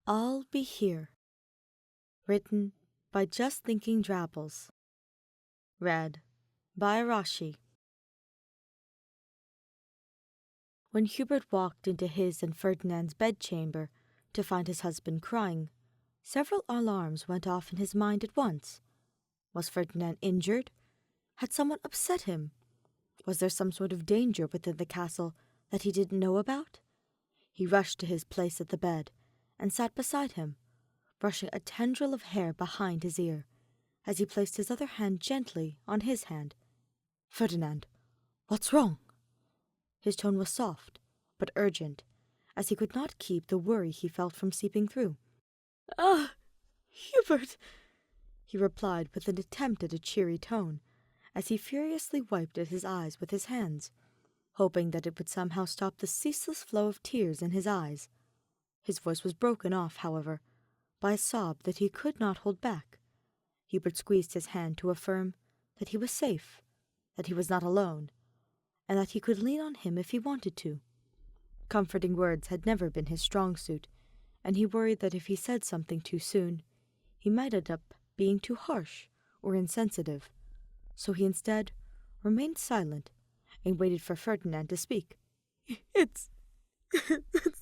I'll be here. Written by Just Thinking Drabbles. Read by Arashi. When Hubert walked into his and Ferdinand's bedchamber to find his husband crying, several alarms went off in his mind at once. Was Ferdinand injured? Had someone upset him? Was there some sort of danger within the castle that he didn't know about? He rushed to his place at the bed and sat beside him, brushing a tendril of hair behind his ear, as he placed his other hand gently on his hand. "Ferdinand, what's wrong?" His tone was soft, but urgent, as he could not keep the worry he felt from seeping through. Hubert," he replied with an attempt at a cheery tone, as he furiously wiped at his eyes with his hands, hoping that it would somehow stop the ceaseless flow of tears in his eyes. His voice was broken off, however, by a sob that he could not hold back. Hubert squeezed his hand to affirm that he was safe, that he was not alone, and that he could lean on him if he wanted to. Comforting words had never been his strong suit, and he worried that if he said something too soon, he might end up being too harsh or insensitive. So he instead remained silent and waited for Ferdinand to speak. It's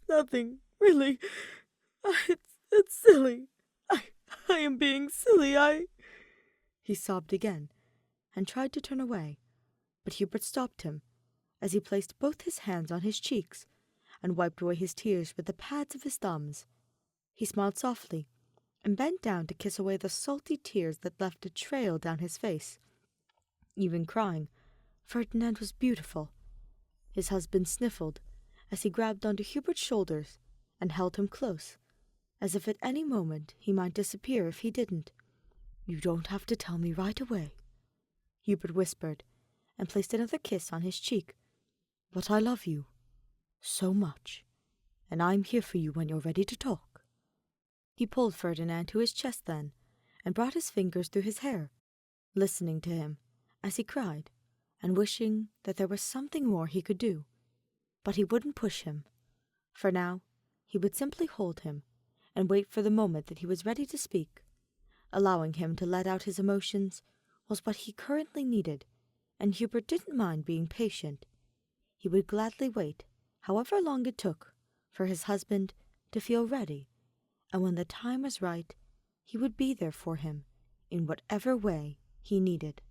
nothing, really. It's silly. I am being silly. He sobbed again and tried to turn away, but Hubert stopped him as he placed both his hands on his cheeks and wiped away his tears with the pads of his thumbs. He smiled softly and bent down to kiss away the salty tears that left a trail down his face. Even crying, Ferdinand was beautiful. His husband sniffled as he grabbed onto Hubert's shoulders and held him close, as if at any moment he might disappear if he didn't. "You don't have to tell me right away," Hubert whispered, and placed another kiss on his cheek. "But I love you so much, and I'm here for you when you're ready to talk." He pulled Ferdinand to his chest then, and brought his fingers through his hair, listening to him as he cried, and wishing that there was something more he could do. But he wouldn't push him. For now, he would simply hold him and wait for the moment that he was ready to speak. Allowing him to let out his emotions was what he currently needed, and Hubert didn't mind being patient. He would gladly wait, however long it took, for his husband to feel ready, and when the time was right, he would be there for him in whatever way he needed.